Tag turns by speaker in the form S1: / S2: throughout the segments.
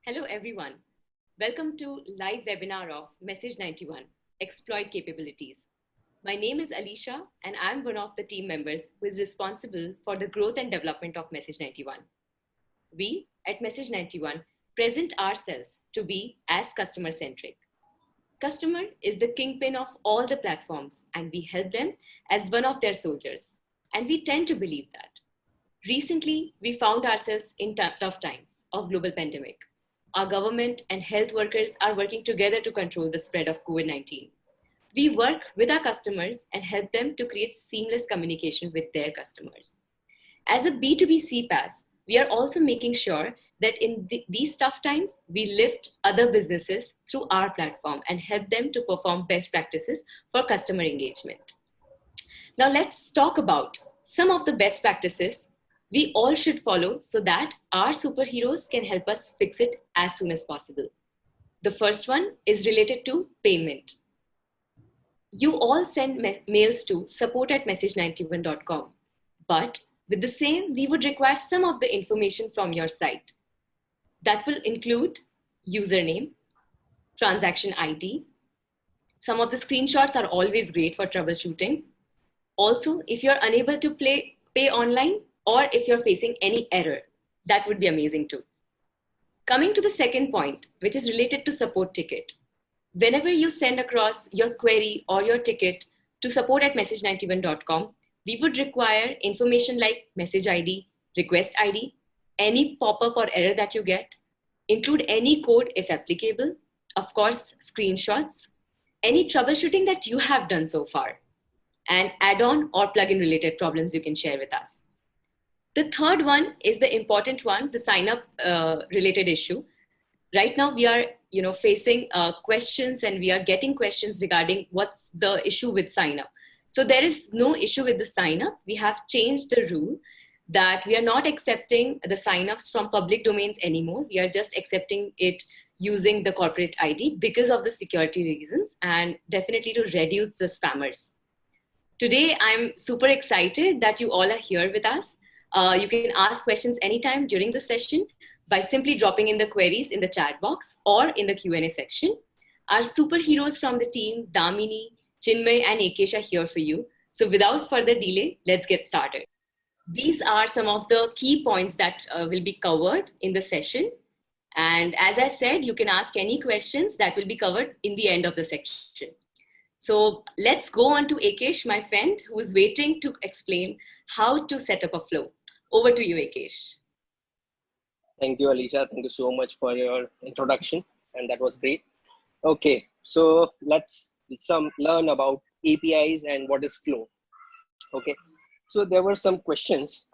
S1: Hello everyone. Welcome to live webinar of MSG91 Exploit Capabilities. My name is Alicia and I'm one of the team members who is responsible for the growth and development of MSG91. We at MSG91 present ourselves to be as customer centric. Customer is the kingpin of all the platforms and we help them as one of their soldiers. And we tend to believe that. Recently, we found ourselves in tough times of global pandemic. Our government and health workers are working together to control the spread of COVID-19. We work with our customers and help them to create seamless communication with their customers. As a B2B CPaaS, we are also making sure that in these tough times, we lift other businesses through our platform and help them to perform best practices for customer engagement. Now let's talk about some of the best practices we all should follow so that our superheroes can help us fix it as soon as possible. The first one is related to payment. You all send mails to support@message91.com, but with the same, we would require some of the information from your site. That will include username, transaction ID. Some of the screenshots are always great for troubleshooting. Also, if you're unable to pay online, or if you're facing any error, that would be amazing too. Coming to the second point, which is related to support ticket. Whenever you send across your query or your ticket to support@message91.com, we would require information like message ID, request ID, any pop-up or error that you get, include any code if applicable, of course, screenshots, any troubleshooting that you have done so far, and add-on or plugin related problems you can share with us. The third one is the important one, the sign-up related issue. Right now, we are facing questions and we are getting questions regarding what's the issue with sign-up. So there is no issue with the sign-up. We have changed the rule that we are not accepting the sign-ups from public domains anymore. We are just accepting it using the corporate ID because of the security reasons and definitely to reduce the spammers. Today, I'm super excited that you all are here with us. You can ask questions anytime during the session by simply dropping in the queries in the chat box or in the Q&A section. Our superheroes from the team, Damini, Chinmay, and Akesh are here for you. So without further delay, let's get started. These are some of the key points that will be covered in the session. And as I said, you can ask any questions that will be covered in the end of the section. So let's go on to Akesh, my friend, who is waiting to explain how to set up a flow. Over to you, Akesh.
S2: Thank you, Alicia. Thank you so much for your introduction. And that was great. Okay, so let's learn about APIs and what is flow. Okay, so there were some questions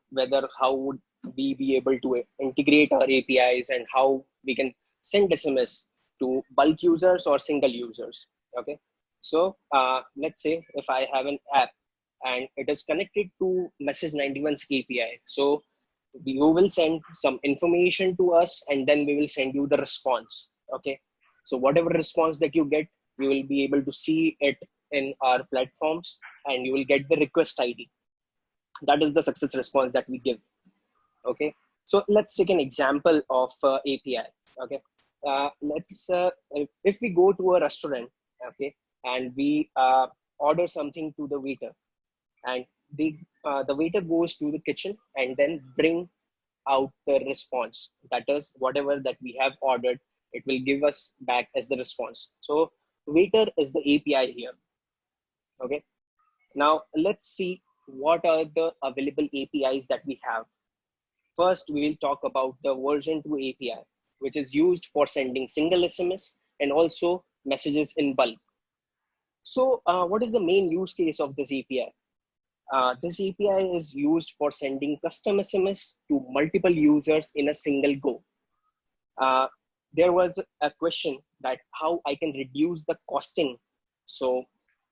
S2: whether how would we be able to integrate our APIs and how we can send SMS to bulk users or single users. Okay, so let's say if I have an app and it is connected to Message91's API. So you will send some information to us and then we will send you the response. Okay. So whatever response that you get, you will be able to see it in our platforms and you will get the request ID. That is the success response that we give. Okay. So let's take an example of API. Okay. If we go to a restaurant, okay, and we order something to the waiter, and the waiter goes to the kitchen and then bring out the response. That is whatever that we have ordered, it will give us back as the response. So waiter is the API here. Okay. Now let's see what are the available APIs that we have. First, we will talk about the version 2 API, which is used for sending single SMS and also messages in bulk. So what is the main use case of this API? This API is used for sending custom SMS to multiple users in a single go. There was a question that how I can reduce the costing. So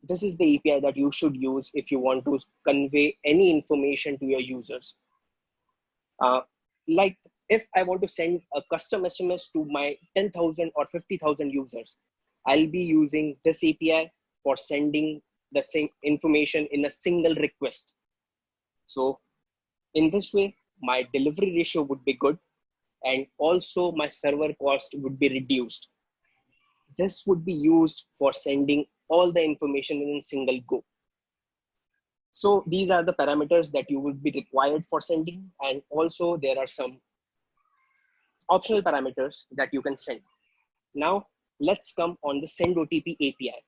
S2: this is the API that you should use if you want to convey any information to your users. Like if I want to send a custom SMS to my 10,000 or 50,000 users, I'll be using this API for sending the same information in a single request. So in this way, my delivery ratio would be good and also my server cost would be reduced. This would be used for sending all the information in a single go. So these are the parameters that you would be required for sending, and also there are some optional parameters that you can send. Now let's come on the send OTP API.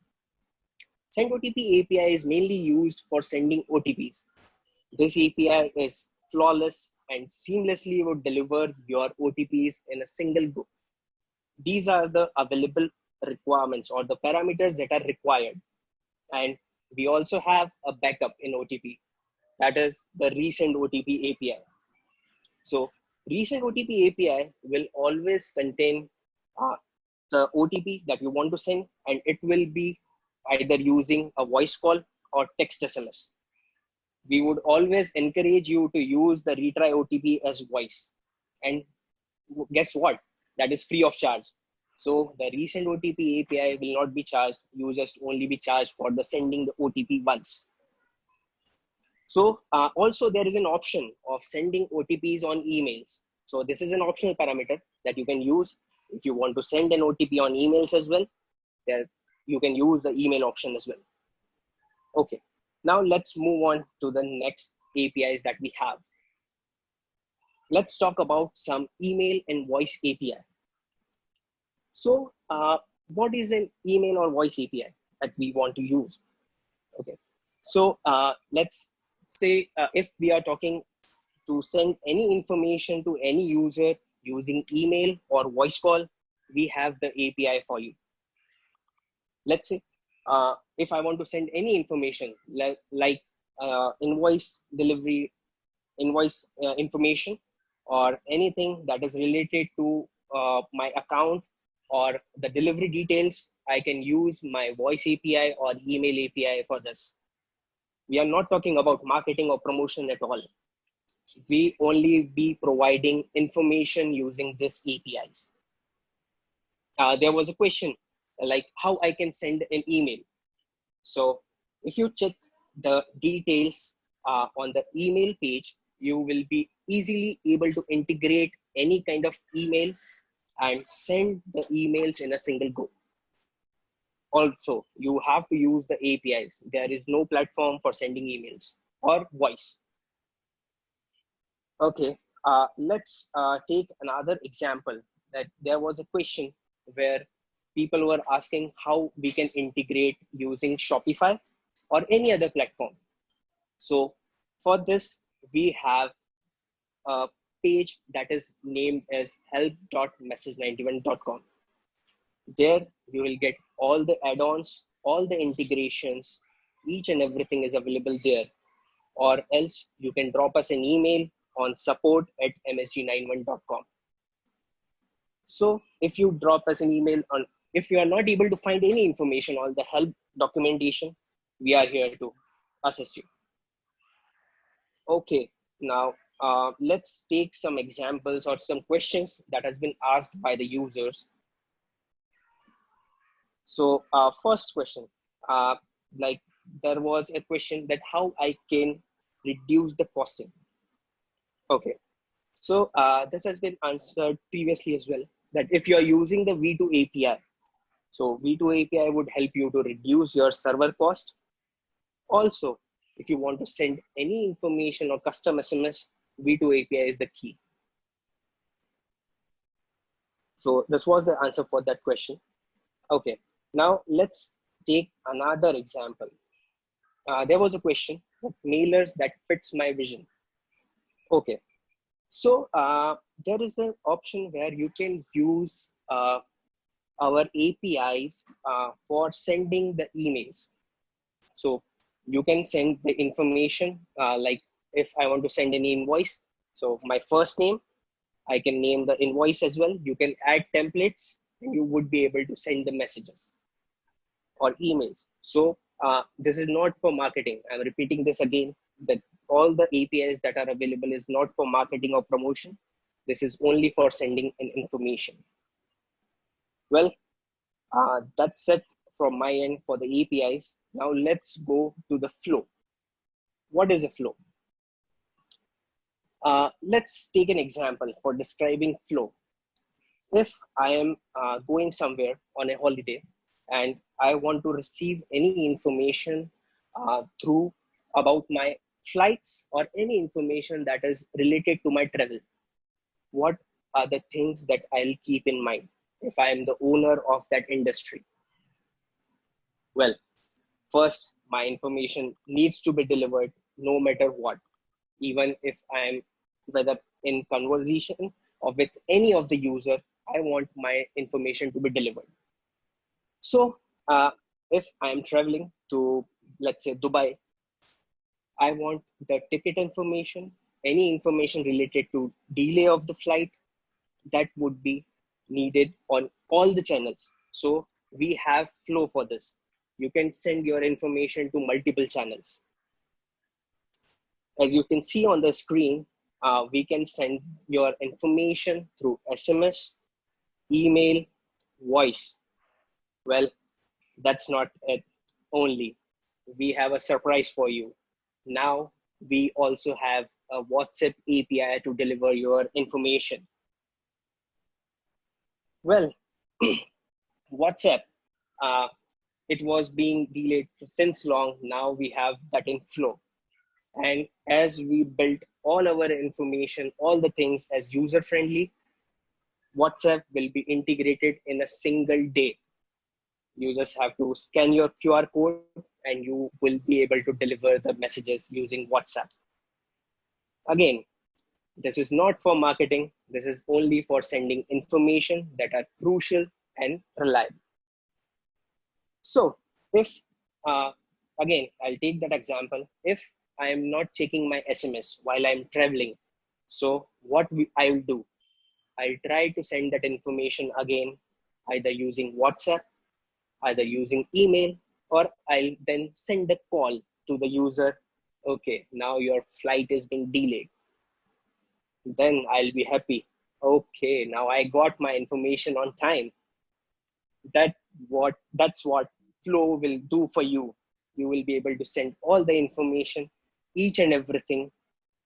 S2: Send OTP API is mainly used for sending OTPs. This API is flawless and seamlessly would deliver your OTPs in a single go. These are the available requirements or the parameters that are required. And we also have a backup in OTP, that is the recent OTP API. So recent OTP API will always contain the OTP that you want to send, and it will be either using a voice call or text SMS. We would always encourage you to use the retry OTP as voice. And guess what? That is free of charge. So the recent OTP API will not be charged. You just only be charged for the sending the OTP once. So also there is an option of sending OTPs on emails. So this is an optional parameter that you can use if you want to send an OTP on emails as well. There you can use the email option as well. Okay, now let's move on to the next APIs that we have. Let's talk about some email and voice API. So what is an email or voice API that we want to use? Okay, so let's say if we are talking to send any information to any user using email or voice call, we have the API for you. Let's say if I want to send any information like invoice delivery, invoice information, or anything that is related to my account or the delivery details, I can use my voice API or email API for this. We are not talking about marketing or promotion at all. We only be providing information using this APIs. There was a question like how I can send an email. So if you check the details on the email page, you will be easily able to integrate any kind of email and send the emails in a single go. Also, you have to use the APIs. There is no platform for sending emails or voice. Okay, let's take another example. That there was a question where people were asking how we can integrate using Shopify or any other platform. So for this, we have a page that is named as help.message91.com. There you will get all the add-ons, all the integrations, each and everything is available there. Or else you can drop us an email on support@msg91.com. So if you drop us an email on, if you are not able to find any information on the help documentation, we are here to assist you. Okay, now let's take some examples or some questions that has been asked by the users. So first question, like there was a question that how I can reduce the costing. Okay, so this has been answered previously as well, that if you are using the V2 API, so V2 API would help you to reduce your server cost. Also, if you want to send any information or custom SMS, V2 API is the key. So this was the answer for that question. Okay, now let's take another example. There was a question, mailers that fits my vision. Okay, so there is an option where you can use our APIs for sending the emails. So you can send the information like if I want to send an invoice, so my first name, I can name the invoice as well. You can add templates and you would be able to send the messages or emails. So this is not for marketing. I'm repeating this again, that all the APIs that are available is not for marketing or promotion. This is only for sending an information. Well, that's it from my end for the APIs. Now let's go to the flow. What is a flow? Let's take an example for describing flow. If I am going somewhere on a holiday and I want to receive any information through about my flights or any information that is related to my travel, what are the things that I'll keep in mind if I am the owner of that industry? Well, first, my information needs to be delivered no matter what, even if I'm whether in conversation or with any of the user, I want my information to be delivered. So if I'm traveling to, let's say, Dubai, I want the ticket information, any information related to delay of the flight that would be needed on all the channels. So we have flow for this. You can send your information to multiple channels. As you can see on the screen, we can send your information through SMS, email, voice. Well, that's not it only. We have a surprise for you. Now we also have a WhatsApp API to deliver your information. Well, WhatsApp, uh, it was being delayed since long. Now we have that in flow. And as we built all our information, all the things as user friendly, WhatsApp will be integrated in a single day. You just have to scan your QR code and you will be able to deliver the messages using WhatsApp. Again, this is not for marketing. This is only for sending information that are crucial and reliable. So if, uh, again, I'll take that example. If I am not checking my SMS while I'm traveling, so what I will do, I'll try to send that information again, either using WhatsApp, either using email, or I'll then send a call to the user. Okay, now your flight is being delayed. Then I'll be happy. Okay, now I got my information on time. That's what flow will do for you. You will be able to send all the information, each and everything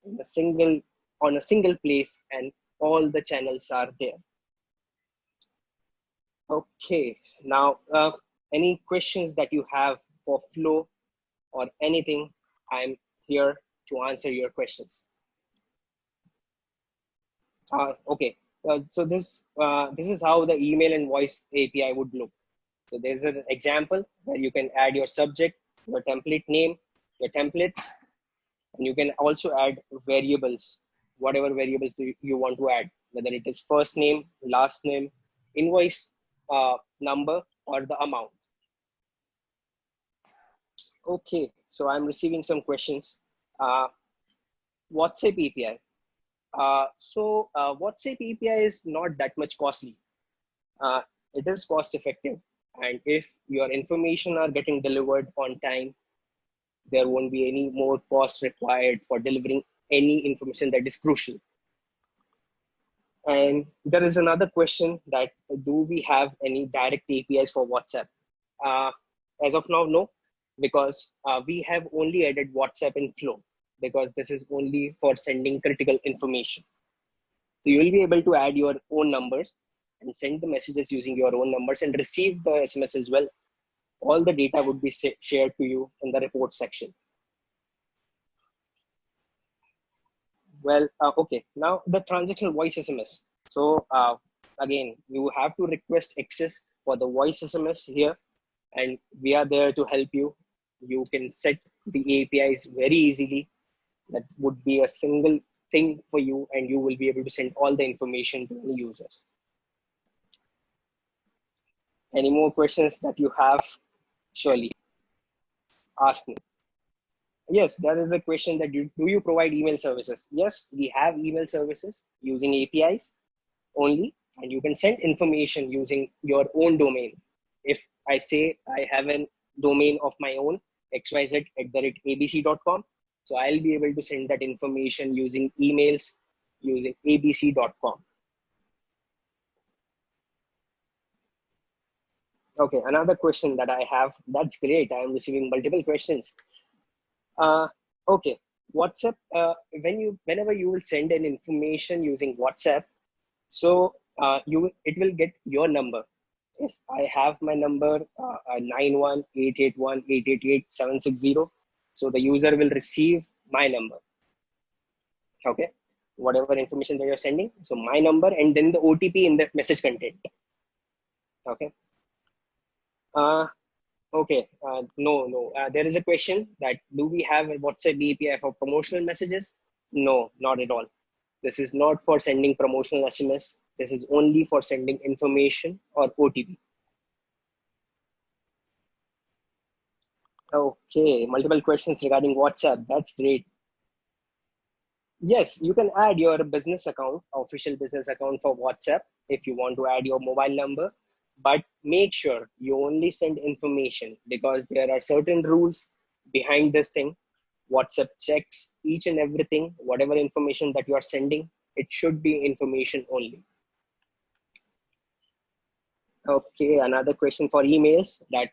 S2: in a single on a single place, and all the channels are there. Okay, now any questions that you have for flow or anything, I'm here to answer your questions. Okay, this is how the email and voice API would look. So there's an example where you can add your subject, your template name, your templates, and you can also add variables, whatever variables you want to add, whether it is first name, last name, invoice number, or the amount. Okay, so I'm receiving some questions. WhatsApp API. WhatsApp API is not that much costly. It is cost effective. And if your information are getting delivered on time, there won't be any more cost required for delivering any information that is crucial. And there is another question that do we have any direct APIs for WhatsApp? Uh, as of now, no, because we have only added WhatsApp in Flow because this is only for sending critical information. So you will be able to add your own numbers and send the messages using your own numbers and receive the SMS as well. All the data would be shared to you in the report section. Well, okay. Now the transactional voice SMS. So again, you have to request access for the voice SMS here, and we are there to help you. You can set the APIs very easily. That would be a single thing for you, and you will be able to send all the information to any users. Any more questions that you have? Surely ask me. Yes, there is a question that do you provide email services? Yes, we have email services using APIs only, and you can send information using your own domain. If I say I have a domain of my own, xyz@abc.com, so I'll be able to send that information using emails using abc.com. Okay, another question that I have. That's great. I'm receiving multiple questions. Okay, WhatsApp, whenever you will send an information using WhatsApp, so it will get your number. If I have my number 918818888760, so the user will receive my number. Okay, whatever information that you're sending, so my number and then the OTP in the message content. Okay. Uh, okay. No. There is a question that do we have a WhatsApp API for promotional messages? No, not at all. This is not for sending promotional SMS. This is only for sending information or OTP. Okay, multiple questions regarding WhatsApp. That's great. Yes, you can add your business account, official business account for WhatsApp if you want to add your mobile number. But make sure you only send information because there are certain rules behind this thing. WhatsApp checks each and everything, whatever information that you are sending, it should be information only. Okay, another question for emails, that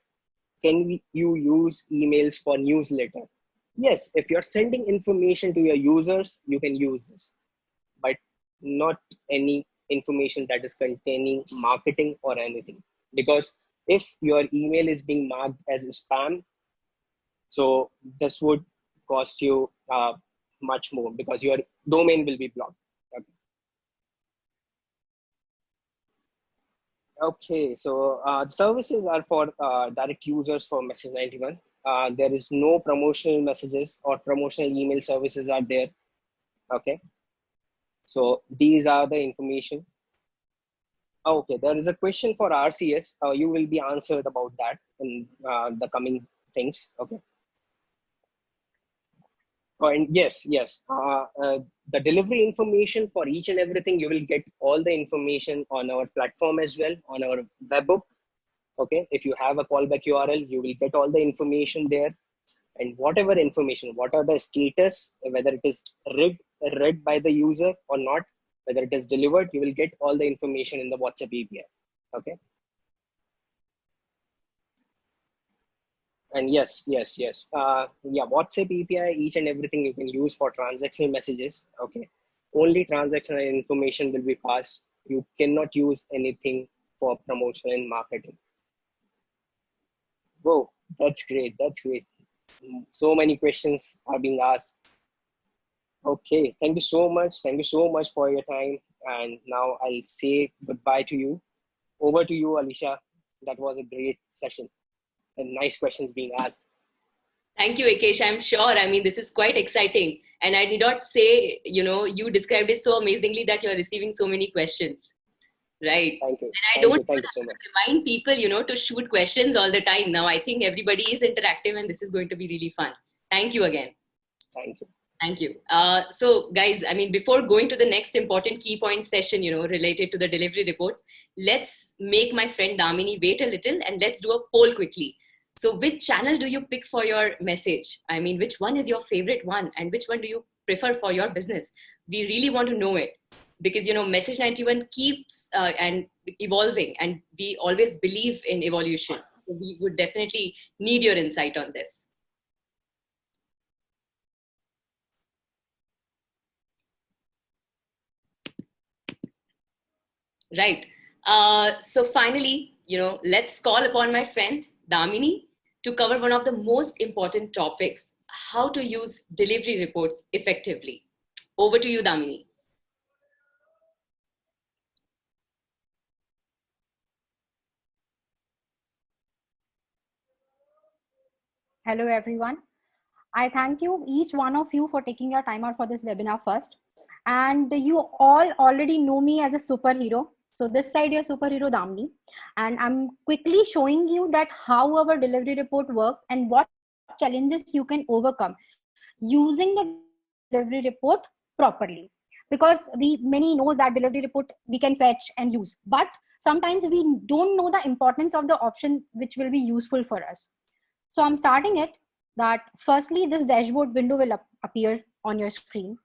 S2: you use emails for newsletter? Yes, if you're sending information to your users, you can use this, but not any information that is containing marketing or anything. Because if your email is being marked as spam, so this would cost you much more because your domain will be blocked. Okay, so the services are for direct users for Message91. There is no promotional messages or promotional email services are there. Okay, so these are the information. Okay, there is a question for RCS. You will be answered about that in the coming things. Okay. Oh, and yes. The delivery information for each and everything, you will get all the information on our platform as well, on our webbook. Okay, if you have a callback URL, you will get all the information there, and whatever information, what are the status, whether it is read by the user or not, whether it is delivered, you will get all the information in the WhatsApp API. Okay. And yes. Yeah, WhatsApp API, each and everything you can use for transactional messages. Okay, only transactional information will be passed. You cannot use anything for promotion and marketing. Whoa, that's great. That's great. So many questions are being asked. Okay, thank you so much. Thank you so much for your time. And now I'll say goodbye to you. Over to you, Alicia. That was a great session and nice questions being asked.
S1: Thank you, Akesh. I'm sure. I mean, this is quite exciting. And I did not say, you described it so amazingly that you're receiving so many questions. Right.
S2: Thank you.
S1: And I
S2: Thank
S1: don't
S2: you. Thank you so much.
S1: remind people, to shoot questions all the time. Now, I think everybody is interactive and this is going to be really fun. Thank you again.
S2: Thank you.
S1: Thank you. So guys, I mean, before going to the next important key point session, related to the delivery reports, let's make my friend Damini wait a little and let's do a poll quickly. So which channel do you pick for your message? I mean, which one is your favorite one and which one do you prefer for your business? We really want to know it because, Message91 keeps and evolving and we always believe in evolution. So we would definitely need your insight on this. Right. So finally, let's call upon my friend Damini to cover one of the most important topics, how to use delivery reports effectively. Over to you, Damini.
S3: Hello, everyone. I thank you, each one of you, for taking your time out for this webinar first. And you all already know me as a superhero. So this side, your superhero Damini. And I'm quickly showing you that how our delivery report works and what challenges you can overcome using the delivery report properly. Because many knows that delivery report we can fetch and use, but sometimes we don't know the importance of the option which will be useful for us. So I'm starting it that firstly, this dashboard window will appear on your screen.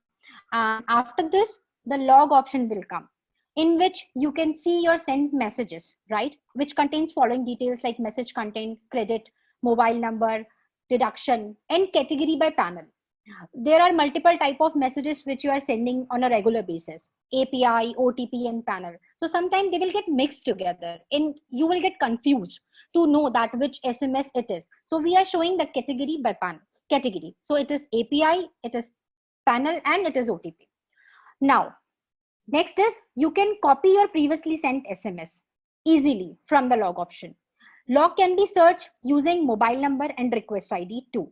S3: And after this, the log option will come in which you can see your sent messages, right? Which contains following details like message content, credit, mobile number, deduction, and category by panel. There are multiple type of messages which you are sending on a regular basis: API, OTP, and panel. So sometimes they will get mixed together and you will get confused to know that which SMS it is. So we are showing the category by category. So it is API, it is panel, and it is OTP. Now, next is you can copy your previously sent SMS easily from the log option. Log can be searched using mobile number and request ID too.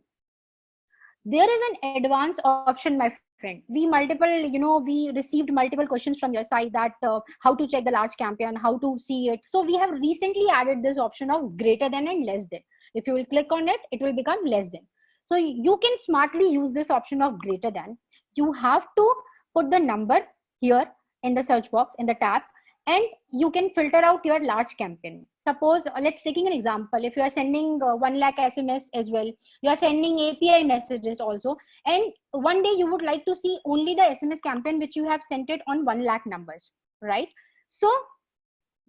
S3: There is an advanced option, my friend. We received multiple questions from your side that how to check the large campaign, how to see it. So we have recently added this option of greater than and less than. If you will click on it, it will become less than. So you can smartly use this option of greater than. You have to put the number here in the search box in the tab, and you can filter out your large campaign. Suppose, let's taking an example. If you are sending 1 lakh SMS as well, you are sending API messages also, and one day you would like to see only the SMS campaign which you have sent it on 1 lakh numbers, right? So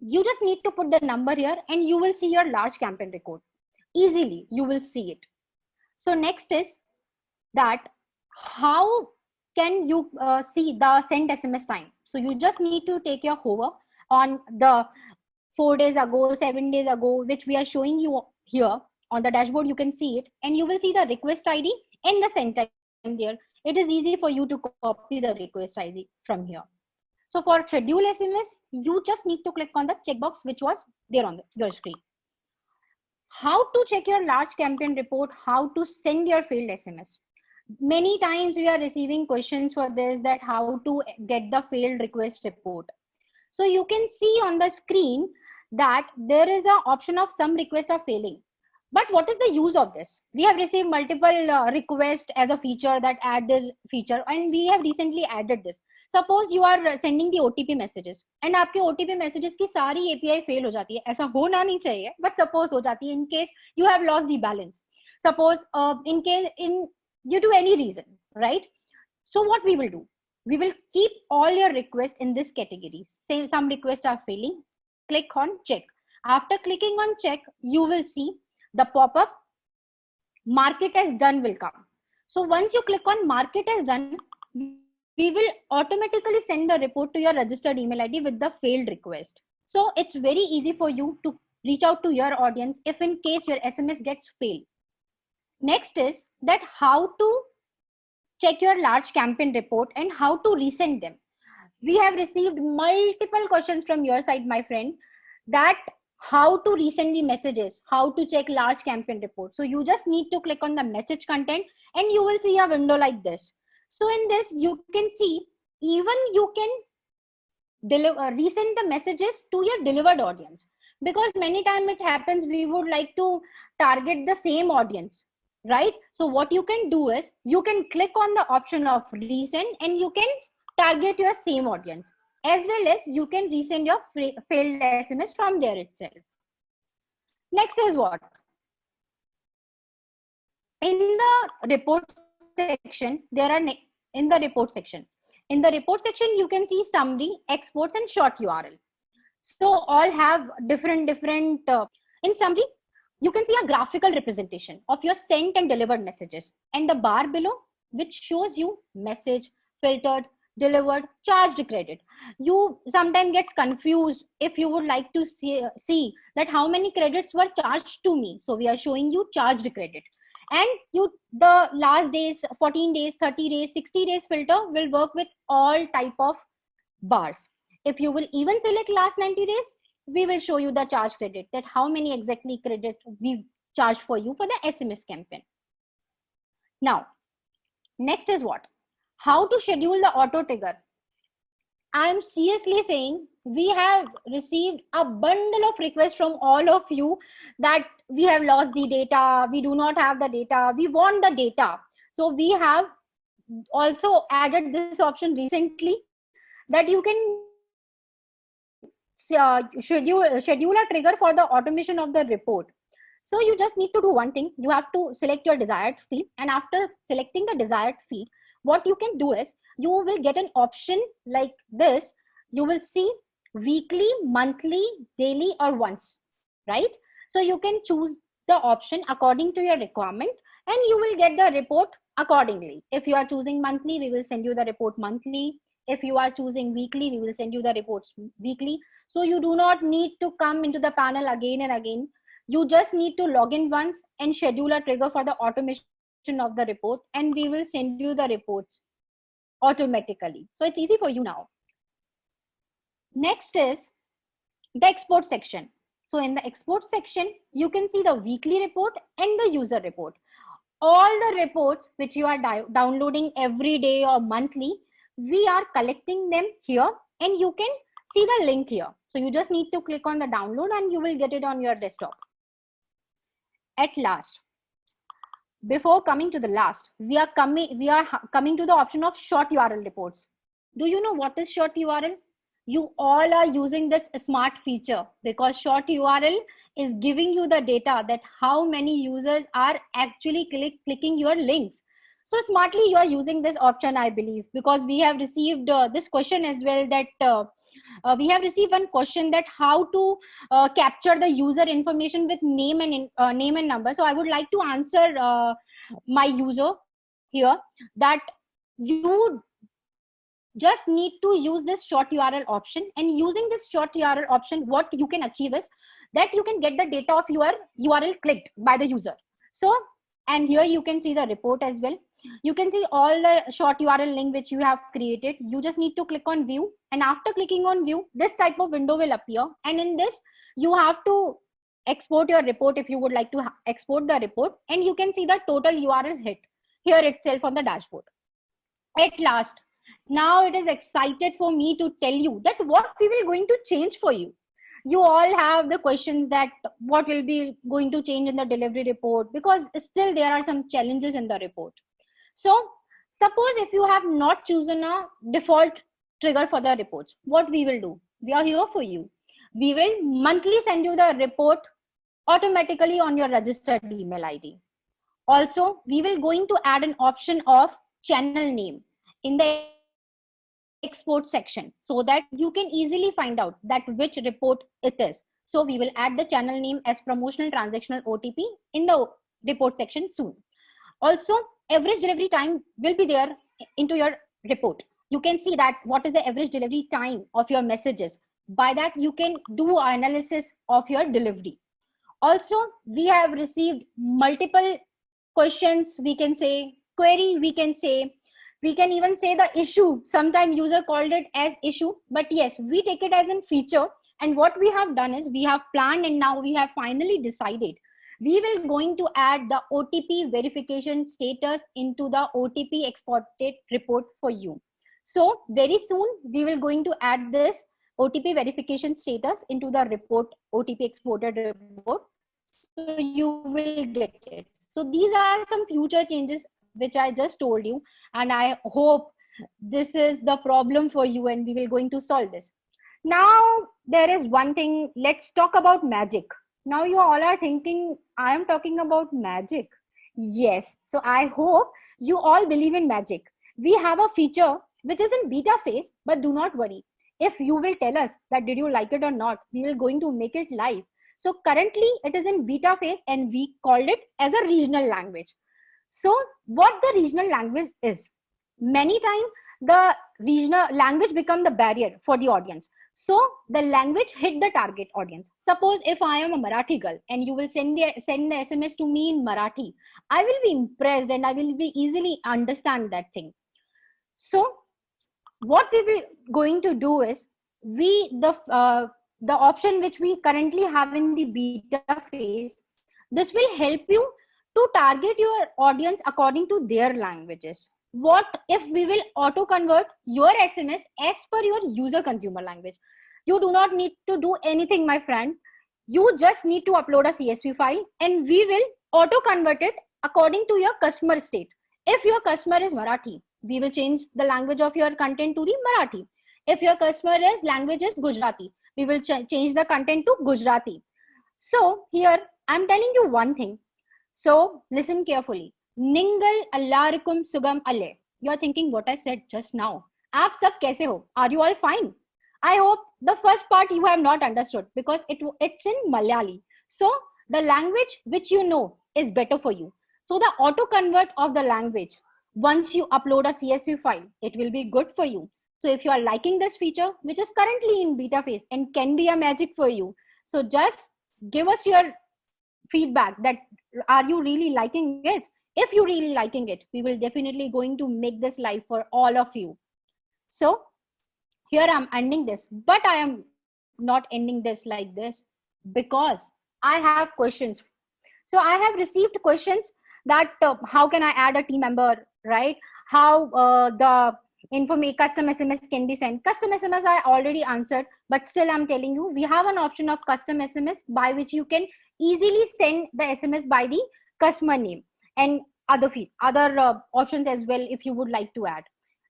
S3: you just need to put the number here and you will see your large campaign record. Easily you will see it. So next is that how can you see the sent SMS time? So you just need to take your hover on the 4 days ago, 7 days ago, which we are showing you here on the dashboard. You can see it and you will see the request ID and the send time there. It is easy for you to copy the request ID from here. So for schedule SMS, you just need to click on the checkbox which was there on your screen. How to check your large campaign report, how to send your failed SMS. Many times we are receiving questions for this, that how to get the failed request report. So you can see on the screen that there is an option of some requests are failing. But what is the use of this? We have received multiple requests as a feature that add this feature, and we have recently added this. Suppose you are sending the OTP messages and आपके OTP messages की सारी API fail हो जाती है. ऐसा होना नहीं चाहिए, but suppose हो जाती है in case you have lost the balance. Suppose in case due to any reason, right? So what we will do? We will keep all your requests in this category. Say some requests are failing, click on check. After clicking on check, you will see the pop-up mark it as done will come. So once you click on mark it as done, we will automatically send the report to your registered email ID with the failed request. So it's very easy for you to reach out to your audience if in case your SMS gets failed. Next is that how to check your large campaign report and how to resend them. We have received multiple questions from your side, my friend, that how to resend the messages, how to check large campaign report. So you just need to click on the message content and you will see a window like this. So in this, you can see even you can resend the messages to your delivered audience, because many times it happens we would like to target the same audience, right? So what you can do is you can click on the option of resend and you can target your same audience, as well as you can resend your failed SMS from there itself. Next is what? In the report section, in the report section, you can see summary, exports, and short URL. So all have different in summary, you can see a graphical representation of your sent and delivered messages, and the bar below which shows you message, filtered, delivered, charged credit. You sometimes gets confused if you would like to see that how many credits were charged to me. So we are showing you charged credit, and the last days, 14 days, 30 days, 60 days filter will work with all type of bars. If you will even select last 90 days, we will show you the charge credit, that how many exactly credit we charged for you for the SMS campaign. Now, next is what? How to schedule the auto trigger. I am seriously saying we have received a bundle of requests from all of you that we have lost the data, we do not have the data, we want the data. So we have also added this option recently that you can schedule a trigger for the automation of the report. So you just need to do one thing. You have to select your desired field, and after selecting the desired field, what you can do is you will get an option like this. You will see weekly, monthly, daily, or once, right? So you can choose the option according to your requirement and you will get the report accordingly. If you are choosing monthly, we will send you the report monthly. If you are choosing weekly, we will send you the reports weekly. So you do not need to come into the panel again and again. You just need to log in once and schedule a trigger for the automation of the report, and we will send you the reports automatically. So it's easy for you now. Next is the export section. So in the export section, you can see the weekly report and the user report. All the reports which you are downloading every day or monthly, we are collecting them here, and you can see the link here. So you just need to click on the download and you will get it on your desktop. At last, before coming to the last, we are coming to the option of short URL reports. Do you know what is short URL? You all are using this smart feature because short URL is giving you the data that how many users are actually clicking your links. So smartly you are using this option, I believe, because we have received this question as well, that we have received one question that how to capture the user information with name and number. So I would like to answer my user here that you just need to use this short URL option, and using this short URL option, what you can achieve is that you can get the data of your URL clicked by the user. So, and here you can see the report as well. You can see all the short URL link which you have created. You just need to click on view, and after clicking on view, this type of window will appear, and in this you have to export your report if you would like to export the report, and you can see the total URL hit here itself on the dashboard. At last, now it is excited for me to tell you that what we will going to change for you. You all have the questions that what will be going to change in the delivery report, because still there are some challenges in the report. So suppose if you have not chosen a default trigger for the reports, what we will do? We are here for you. We will monthly send you the report automatically on your registered email ID. Also, we will going to add an option of channel name in the export section so that you can easily find out that which report it is. So we will add the channel name as promotional transactional OTP in the report section soon. Also, average delivery time will be there into your report. You can see that what is the average delivery time of your messages. By that, you can do analysis of your delivery. Also, we have received multiple questions, we can say query, we can even say the issue. Sometimes user called it as issue, but yes, we take it as a feature. And what we have done is we have planned, and now we have finally decided we will going to add the OTP verification status into the OTP exported report for you. So very soon we will going to add this OTP verification status into the report, OTP exported report. So you will get it. So these are some future changes which I just told you, and I hope this is the problem for you and we will going to solve this. Now there is one thing, let's talk about magic. Now you all are thinking I am talking about magic. Yes, so I hope you all believe in magic. We have a feature which is in beta phase, but do not worry. If you will tell us that did you like it or not, we will going to make it live. So currently it is in beta phase and we called it as a regional language. So what the regional language is, many times the regional language become the barrier for the audience. So the language hit the target audience. Suppose if I am a Marathi girl and you will send the SMS to me in Marathi, I will be impressed and I will be easily understand that thing. So what we will going to do is the option which we currently have in the beta phase, this will help you to target your audience according to their languages. What if we will auto convert your SMS as per your user consumer language? You do not need to do anything, my friend. You just need to upload a CSV file and we will auto convert it according to your customer state. If your customer is Marathi, we will change the language of your content to the Marathi. If your customer is language is Gujarati, we will change the content to Gujarati. So here I'm telling you one thing. So listen carefully. Ningal Allarikum Sugam Ale. You are thinking what I said just now. Aap sab kaise ho? Are you all fine? I hope the first part you have not understood because it's in Malayali. So the language which you know is better for you. So the auto convert of the language, once you upload a CSV file, it will be good for you. So if you are liking this feature, which is currently in beta phase and can be a magic for you, so just give us your feedback that are you really liking it. If you really liking it, we will definitely going to make this live for all of you. So here I'm ending this, but I am not ending this like this, because I have questions. So I have received questions that how can I add a team member, right? How the custom SMS can be sent. Custom SMS I already answered, but still I'm telling you, we have an option of custom SMS by which you can easily send the SMS by the customer name, and other options as well if you would like to add.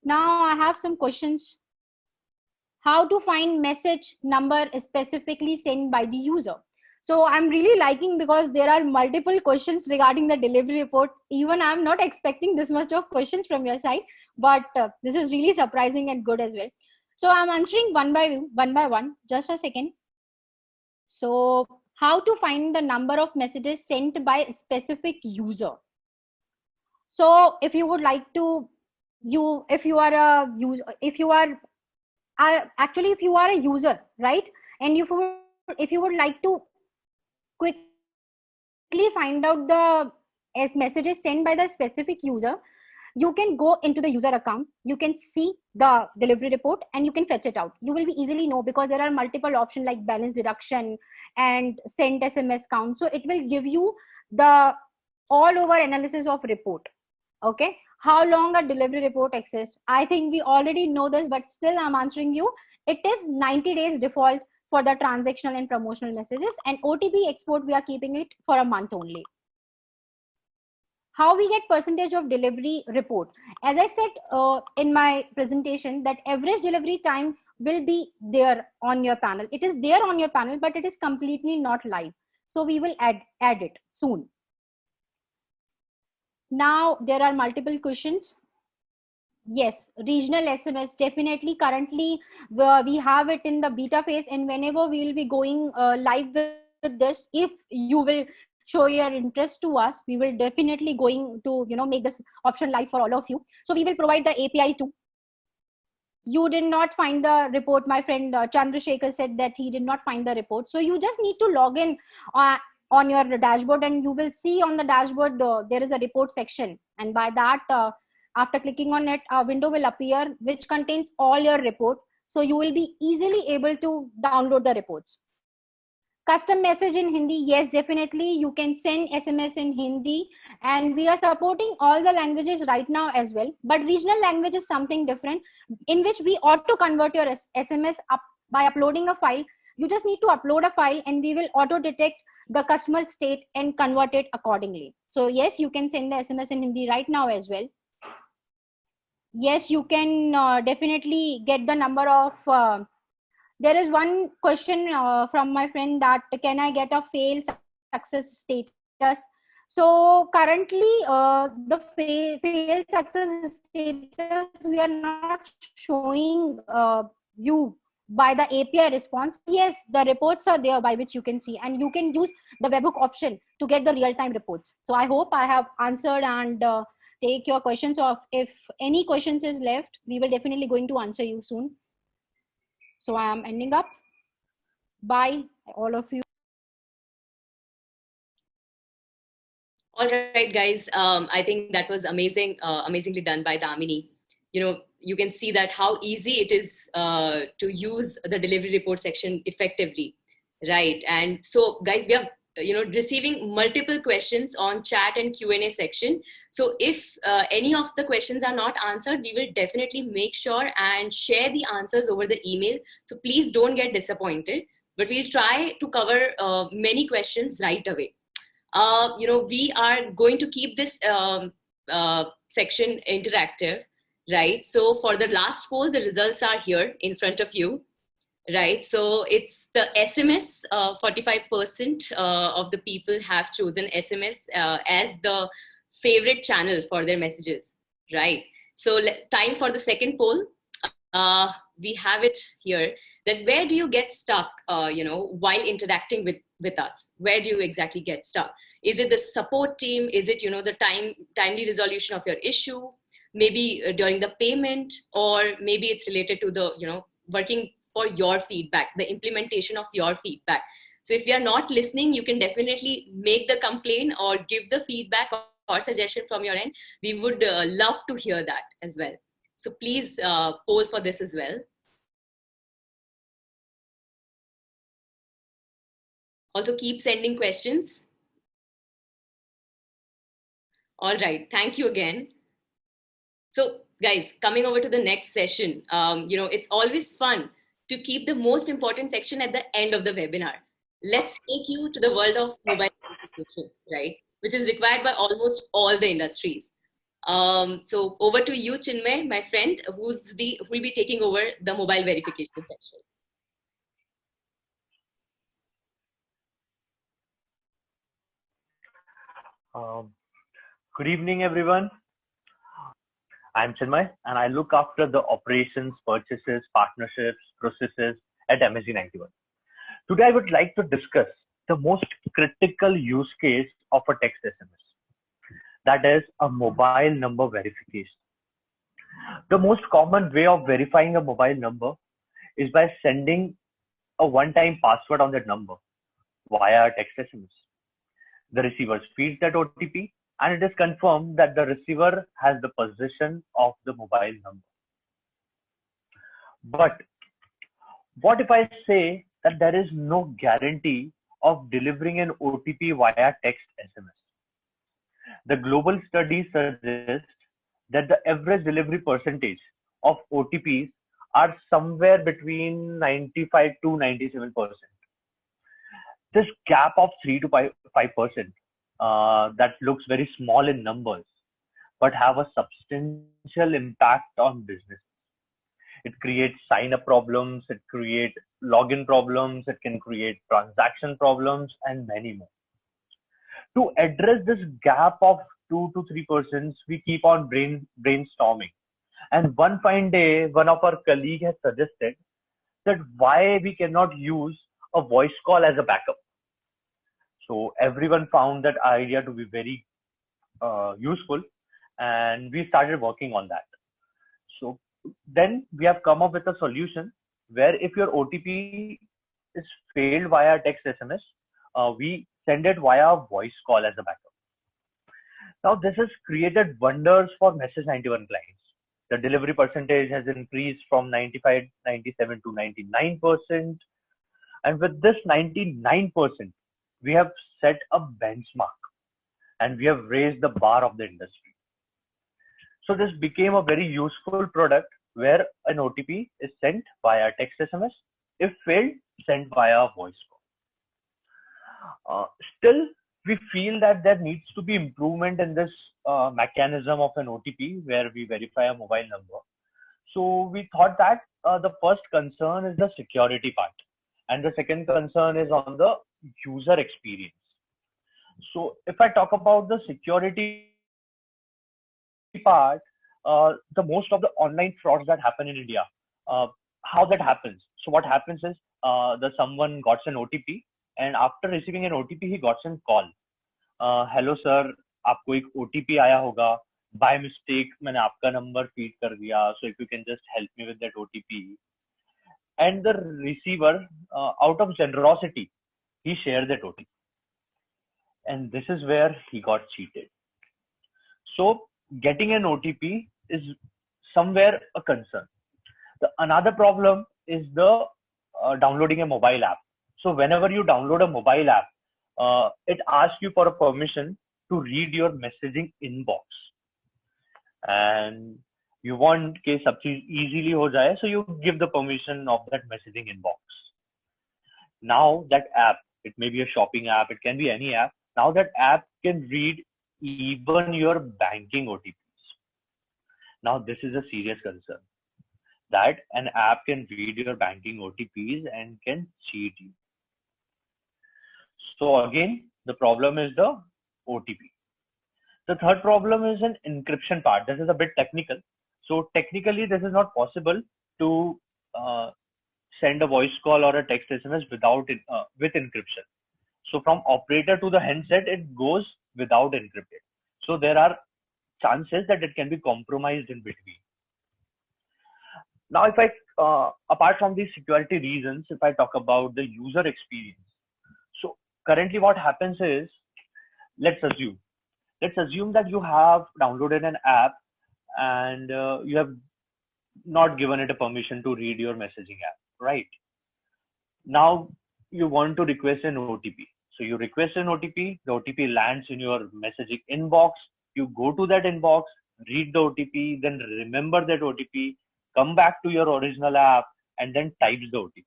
S3: Now I have some questions. How to find message number specifically sent by the user. So I'm really liking, because there are multiple questions regarding the delivery report. Even I'm not expecting this much of questions from your side, but this is really surprising and good as well. So I'm answering one by one. Just a second. So how to find the number of messages sent by a specific user. So if you would like to, if you are a user, if you are actually if you are a user, right, and if you would like to quickly find out the messages sent by the specific user, you can go into the user account, you can see the delivery report, and you can fetch it out. You will be easily know, because there are multiple options like balance deduction and sent SMS count. So it will give you the all over analysis of report. Okay, how long a delivery report exists? I think we already know this, but still I'm answering you. It is 90 days default for the transactional and promotional messages, and OTP export, we are keeping it for a month only. How we get percentage of delivery report? As I said in my presentation, that average delivery time will be there on your panel. It is there on your panel, but it is completely not live. So we will add it soon. Now there are multiple questions. Yes, regional SMS definitely. Currently, we have it in the beta phase, and whenever we will be going live with this, if you will show your interest to us, we will definitely going to make this option live for all of you. So we will provide the API too. You did not find the report. My friend Chandrasekhar said that he did not find the report. So you just need to log in on your dashboard, and you will see on the dashboard there is a report section, and by that after clicking on it, a window will appear which contains all your report. So you will be easily able to download the reports. Custom message in Hindi, yes, definitely you can send SMS in Hindi, and we are supporting all the languages right now as well. But regional language is something different, in which we auto convert your SMS up by uploading a file. You just need to upload a file, and we will auto detect the customer state and convert it accordingly. So yes, you can send the SMS in Hindi right now as well. Yes, you can definitely get the number of there is one question from my friend, that can I get a failed success status? So currently the failed success status, we are not showing you by the API response. Yes, the reports are there by which you can see, and you can use the webhook option to get the real-time reports. So I hope I have answered and take your questions. Of if any questions is left, we will definitely going to answer you soon. So I am ending up. Bye, all of you.
S1: All right, guys. I think that was amazing, amazingly done by Damini. You can see that how easy it is to use the delivery report section effectively, right? And so, guys, we are receiving multiple questions on chat and Q&A section. So if any of the questions are not answered, we will definitely make sure and share the answers over the email. So please don't get disappointed, but we'll try to cover many questions right away. We are going to keep this section interactive, right? So for the last poll, the results are here in front of you, right? So it's the SMS, 45% of the people have chosen SMS as the favorite channel for their messages, right? So time for the second poll. we have it here, that where do you get stuck, while interacting with us? Where do you exactly get stuck? Is it the support team? Is it, the timely resolution of your issue? Maybe during the payment, or maybe it's related to the, working for your feedback, the implementation of your feedback. So if we are not listening, you can definitely make the complaint or give the feedback or suggestion from your end. We would love to hear that as well. So please poll for this as well. Also keep sending questions. All right, thank you again. So guys, coming over to the next session, it's always fun to keep the most important section at the end of the webinar. Let's take you to the world of mobile verification, right? Which is required by almost all the industries. So over to you, Chinmay, my friend, who will be taking over the mobile verification section.
S4: Good evening, everyone. I'm Chinmay, and I look after the operations, purchases, partnerships, processes at MSG91. Today, I would like to discuss the most critical use case of a text SMS. That is a mobile number verification. The most common way of verifying a mobile number is by sending a one-time password on that number via text SMS. The receiver feeds that OTP, and it is confirmed that the receiver has the possession of the mobile number. But what if I say that there is no guarantee of delivering an OTP via text SMS? The global studies suggest that the average delivery percentage of OTPs are somewhere between 95 to 97%. This gap of 3 to 5% that looks very small in numbers, but have a substantial impact on business. It creates sign-up problems, it creates login problems, it can create transaction problems, and many more. To address this gap of 2 to 3%, we keep on brainstorming. And one fine day, one of our colleagues has suggested that why we cannot use a voice call as a backup. So everyone found that idea to be very useful, and we started working on that. So then we have come up with a solution where if your OTP is failed via text SMS, we send it via voice call as a backup. Now this has created wonders for MSG91 clients. The delivery percentage has increased from 95, 97 to 99%. And with this 99%, we have set a benchmark and we have raised the bar of the industry. So this became a very useful product where an OTP is sent via text SMS. If failed, sent via voice call. Still, we feel that there needs to be improvement in this mechanism of an OTP where we verify a mobile number. So we thought that the first concern is the security part, and the second concern is on the user experience. So if I talk about the security part, the most of the online frauds that happen in India, how that happens. So what happens is someone got an OTP, and after receiving an OTP, he got a call. Hello sir, आपको एक OTP आया होगा. By mistake, मैंने आपका number feed कर दिया. So if you can just help me with that OTP. And the receiver, out of generosity, he shared that OTP. And this is where he got cheated. So getting an OTP is somewhere a concern. Another problem is the downloading a mobile app. So whenever you download a mobile app, it asks you for a permission to read your messaging inbox. And you want कि सब चीज easily हो जाए, so you give the permission of that messaging inbox. Now that app, it may be a shopping app, it can be any app. Now that app can read even your banking OTPs. Now this is a serious concern, that an app can read your banking OTPs and can cheat you. So again, the problem is the OTP. The third problem is an encryption part. This is a bit technical. So technically, this is not possible to send a voice call or a text SMS without with encryption. So from operator to the handset, it goes without encrypted. So there are chances that it can be compromised in between. Now, if I, apart from these security reasons, if I talk about the user experience, so currently what happens is, let's assume that you have downloaded an app and you have not given it a permission to read your messaging app, right? Now you want to request an OTP. So you request an OTP, the OTP lands in your messaging inbox. You go to that inbox, read the OTP, then remember that OTP, come back to your original app, and then types the OTP.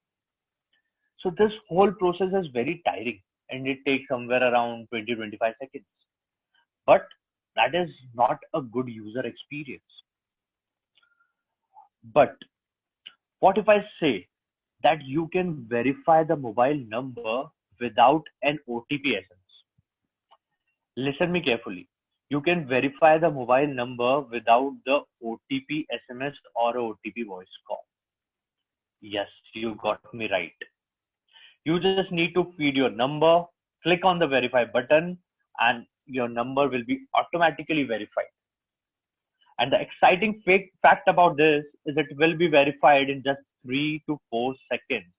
S4: So this whole process is very tiring and it takes somewhere around 20-25 seconds. But that is not a good user experience. But what if I say that you can verify the mobile number without an OTP SMS? Listen me carefully. You can verify the mobile number without the OTP SMS or OTP voice call. Yes, you got me right. You just need to feed your number, click on the verify button, and your number will be automatically verified. And the exciting fact about this is it will be verified in just 3 to 4 seconds.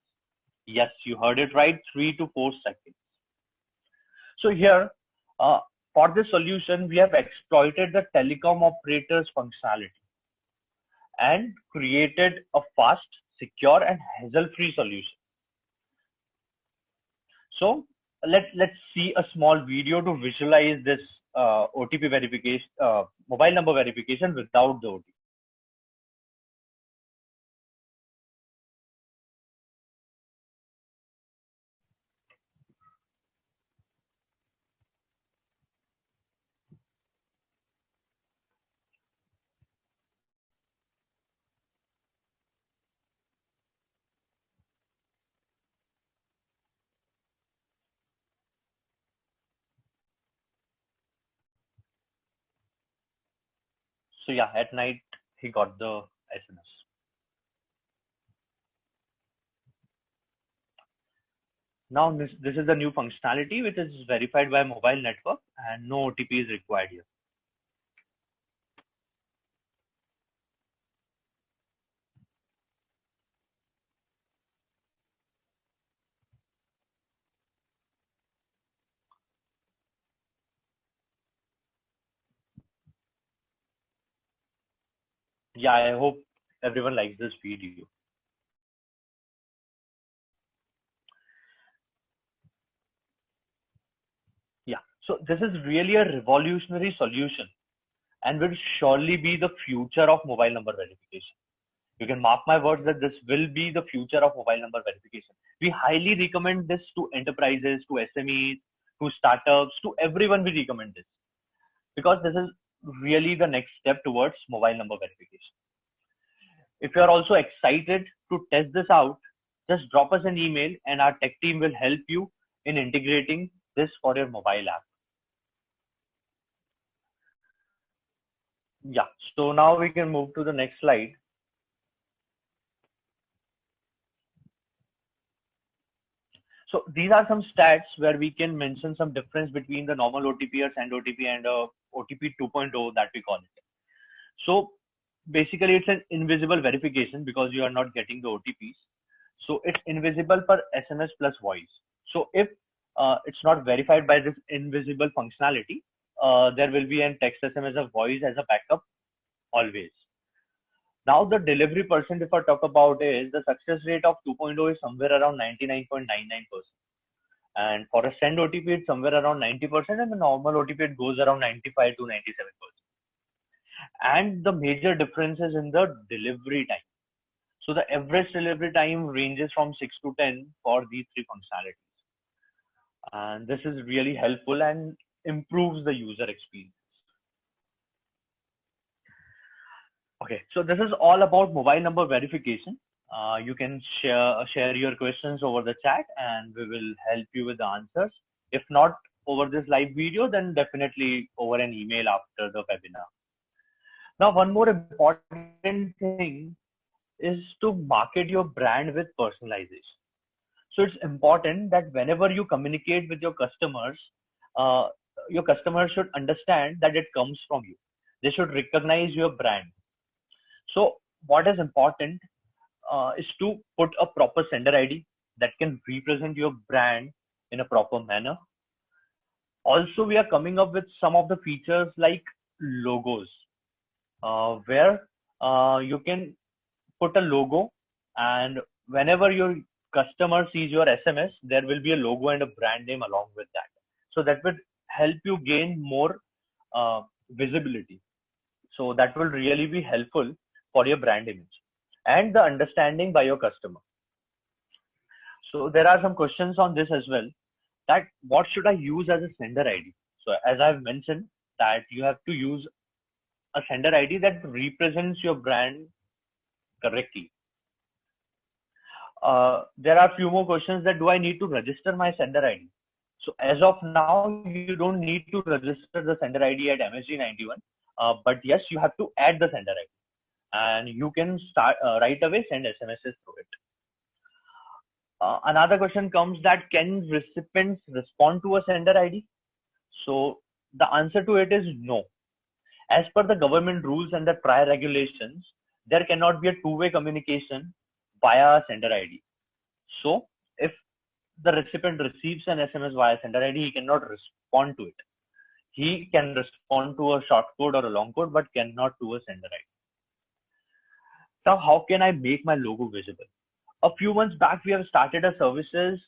S4: Yes, you heard it right, 3 to 4 seconds. So here, for this solution, we have exploited the telecom operator's functionality and created a fast, secure, and hassle-free solution. So let's see a small video to visualize this OTP verification, mobile number verification without the OTP. So yeah, at night he got the SMS. Now this is the new functionality which is verified by mobile network and no OTP is required here. Yeah, I hope everyone likes this video. Yeah, so this is really a revolutionary solution and will surely be the future of mobile number verification. You can mark my words that this will be the future of mobile number verification. We highly recommend this to enterprises, to SMEs, to startups, to everyone we recommend this because this is really the next step towards mobile number verification. If you are also excited to test this out, just drop us an email and our tech team will help you in integrating this for your mobile app. Yeah, so now we can move to the next slide. So these are some stats where we can mention some difference between the normal OTP or send OTP and OTP 2.0 that we call it. So basically it's an invisible verification because you are not getting the OTPs. So it's invisible per SMS plus voice. So if it's not verified by this invisible functionality, there will be a text SMS or voice as a backup always. Now the delivery percent, if I talk about, is the success rate of 2.0 is somewhere around 99.99%. And for a send OTP, it's somewhere around 90%, and the normal OTP it goes around 95 to 97%. And the major difference is in the delivery time. So the average delivery time ranges from 6 to 10 for these three functionalities. And this is really helpful and improves the user experience. Okay, so this is all about mobile number verification. You can share your questions over the chat and we will help you with the answers. If not over this live video, then definitely over an email after the webinar. Now, one more important thing is to market your brand with personalization. So it's important that whenever you communicate with uh, your customers should understand that it comes from you. They should recognize your brand. So what is important is to put a proper sender ID that can represent your brand in a proper manner. Also, we are coming up with some of the features like logos, where you can put a logo, and whenever your customer sees your SMS, there will be a logo and a brand name along with that. So that would help you gain more visibility. So that will really be helpful for your brand image and the understanding by your customer. So there are some questions on this as well, that what should I use as a sender ID? So as I've mentioned, that you have to use a sender ID that represents your brand correctly. There are a few more questions that do I need to register my sender ID? So as of now, you don't need to register the sender ID at MSG91, but yes, you have to add the sender ID, and you can start right away send SMSs through it. Another question comes that can recipients respond to a sender ID? So the answer to it is no. As per the government rules and the prior regulations, there cannot be a two-way communication via sender ID. So if the recipient receives an SMS via sender ID, he cannot respond to it. He can respond to a short code or a long code, but cannot to a sender ID. Now, how can I make my logo visible? A few months back, we have started a services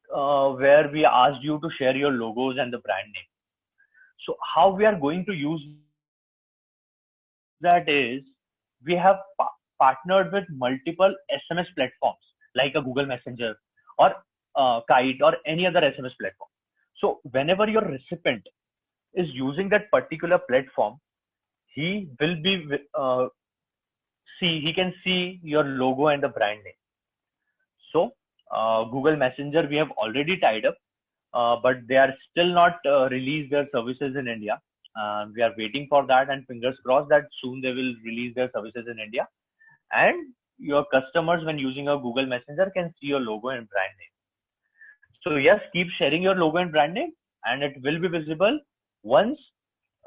S4: where we asked you to share your logos and the brand name. So how we are going to use that is, we have partnered with multiple SMS platforms like a Google Messenger or Kite or any other SMS platform. So whenever your recipient is using that particular platform, he will be he can see your logo and the brand name. So Google Messenger we have already tied up, but they are still not released their services in India. We are waiting for that, and fingers crossed that soon they will release their services in India. And your customers, when using a Google Messenger, can see your logo and brand name. So yes, keep sharing your logo and brand name, and it will be visible once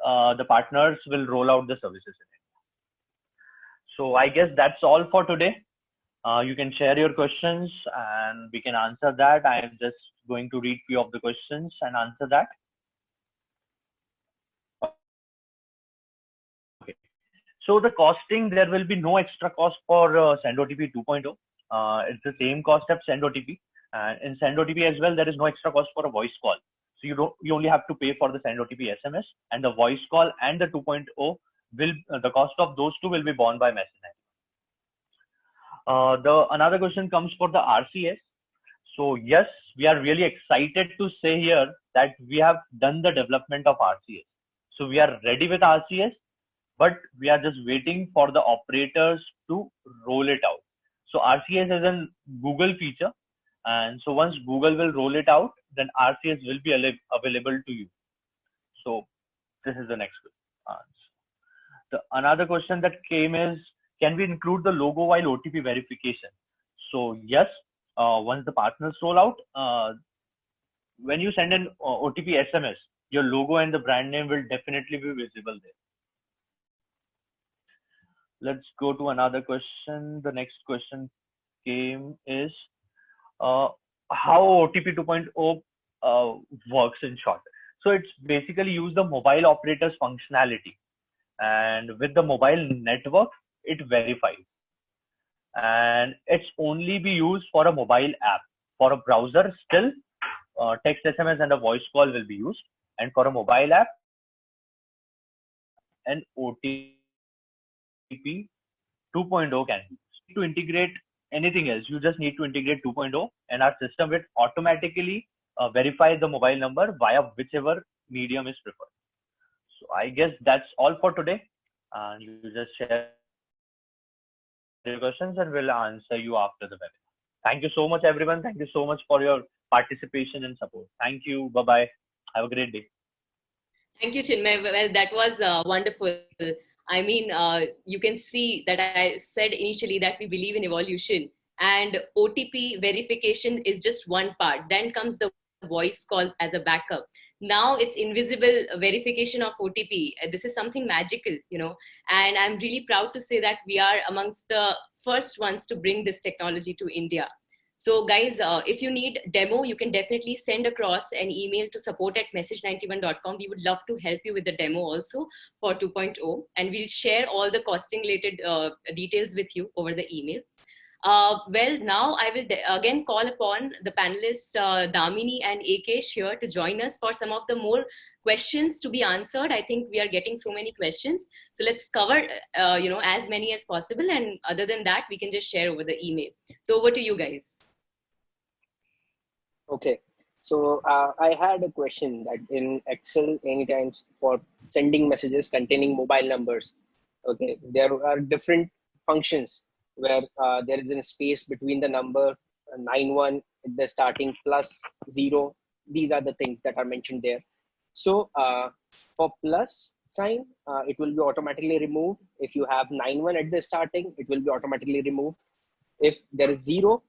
S4: the partners will roll out the services in India. So I guess that's all for today. You can share your questions and we can answer that. I am just going to read few of the questions and answer that. Okay. So the costing, there will be no extra cost for Send OTP 2.0. It's the same cost as Send OTP. And in Send OTP as well, there is no extra cost for a voice call. So you only have to pay for the Send OTP SMS, and the voice call and the 2.0 will the cost of those two will be borne by Message91. Another question comes for the RCS. So yes, we are really excited to say here that we have done the development of RCS. So we are ready with RCS, but we are just waiting for the operators to roll it out. So RCS is a Google feature, and so once Google will roll it out, then RCS will be available to you. So this is the next answer. Another question that came is, can we include the logo while OTP verification? So yes, once the partners roll out, when you send an OTP SMS, your logo and the brand name will definitely be visible there. Let's go to another question. The next question came is, how OTP 2.0 works in short. So it's basically use the mobile operator's functionality, and with the mobile network, it verifies. And it's only be used for a mobile app. For a browser, still text SMS and a voice call will be used. And for a mobile app, an OTP 2.0 can be used. To integrate anything else, you just need to integrate 2.0, and our system will automatically verify the mobile number via whichever medium is preferred. So I guess that's all for today. And you just share your questions and we'll answer you after the webinar. Thank you so much, everyone. Thank you so much for your participation and support. Thank you. Bye-bye. Have a great day.
S1: Thank you, Chinmay. Well, that was wonderful. I mean, you can see that I said initially that we believe in evolution, and OTP verification is just one part. Then comes the voice call as a backup. Now it's invisible verification of OTP. This is something magical, and I'm really proud to say that we are amongst the first ones to bring this technology to India. So guys, if you need demo, you can definitely send across an email to support at message91.com. We would love to help you with the demo also for 2.0, and we'll share all the costing related details with you over the email. Well, now I will again call upon the panelists Damini and Akesh here to join us for some of the more questions to be answered. I think we are getting so many questions, so let's cover as many as possible, and other than that we can just share over the email. So over to you guys.
S2: Okay, so I had a question that in Excel, anytime for sending messages containing mobile numbers, okay, there are different functions where there is a space between the number 91 at the starting plus 0. These are the things that are mentioned there. So for plus sign, it will be automatically removed. If you have 91 at the starting, it will be automatically removed. If there is 0,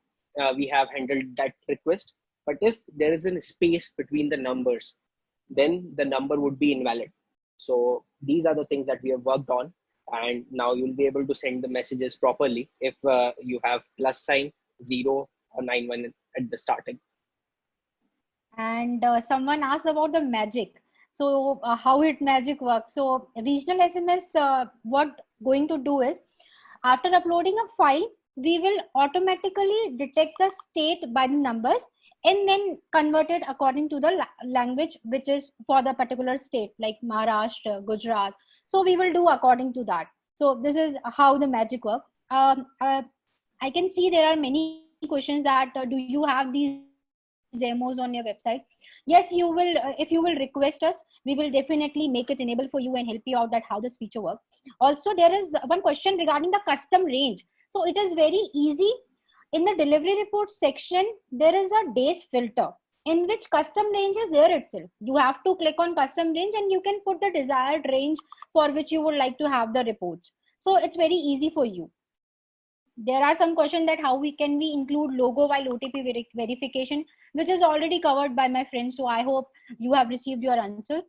S2: we have handled that request. But if there is a space between the numbers, then the number would be invalid. So these are the things that we have worked on. And now you'll be able to send the messages properly if you have plus sign, 0 or 91 at the starting.
S3: And someone asked about the magic. So how it magic works. So regional SMS, what going to do is, after uploading a file, we will automatically detect the state by the numbers and then convert it according to the language which is for the particular state, like Maharashtra, Gujarat. So we will do according to that. So this is how the magic works. I can see there are many questions that do you have these demos on your website? Yes, you will. If you will request us, we will definitely make it enable for you and help you out that how this feature works. Also, there is one question regarding the custom range. So it is very easy. In the delivery report section, there is a days filter in which custom range is there itself. You have to click on custom range and you can put the desired range for which you would like to have the reports. So it's very easy for you. There are some questions that how can we include logo while OTP verification, which is already covered by my friend. So I hope you have received your answer.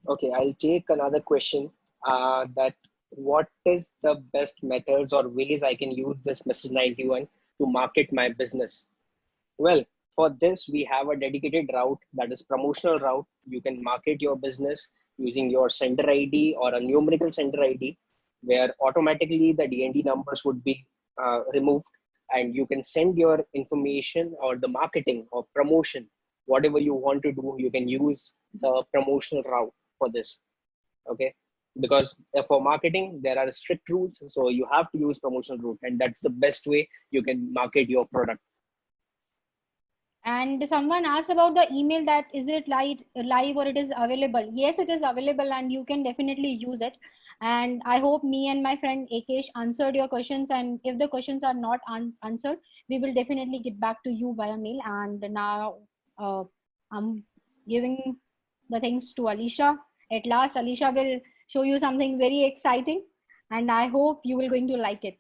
S2: Okay, I'll take another question. That what is the best methods or ways I can use this message 91 to market my business? Well, for this, we have a dedicated route, that is promotional route. You can market your business using your sender ID or a numerical sender ID, where automatically the DND numbers would be removed, and you can send your information or the marketing or promotion, whatever you want to do, you can use the promotional route for this. Okay, because for marketing there are strict rules, so you have to use promotional route, and that's the best way you can market your product.
S3: And someone asked about the email, that is it live or it is available? Yes, it is available and you can definitely use it. And I hope me and my friend Akesh answered your questions. And if the questions are not answered, we will definitely get back to you via mail. And now I'm giving the things to Alicia. At last, Alicia will show you something very exciting. And I hope you will going to like it.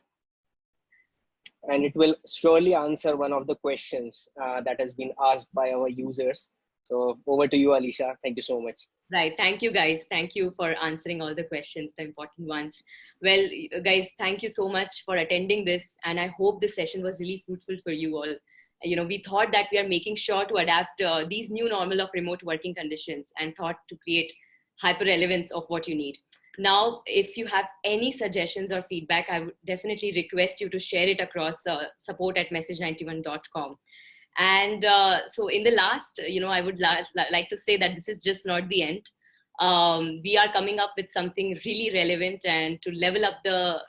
S2: And it will surely answer one of the questions that has been asked by our users. So over to you, Alicia. Thank you so much.
S1: Right. Thank you, guys. Thank you for answering all the questions, the important ones. Well, guys, thank you so much for attending this. And I hope this session was really fruitful for you all. We thought that we are making sure to adapt these new normal of remote working conditions, and thought to create hyper relevance of what you need. Now, if you have any suggestions or feedback, I would definitely request you to share it across support at message91.com. And so in the last, I would like to say that this is just not the end. We are coming up with something really relevant and to level up the,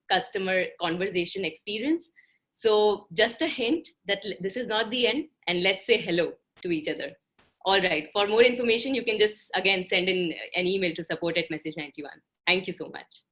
S1: customer conversation experience. So just a hint that this is not the end, and let's say hello to each other. All right. For more information, you can just, again, send in an email to support at message91. Thank you so much.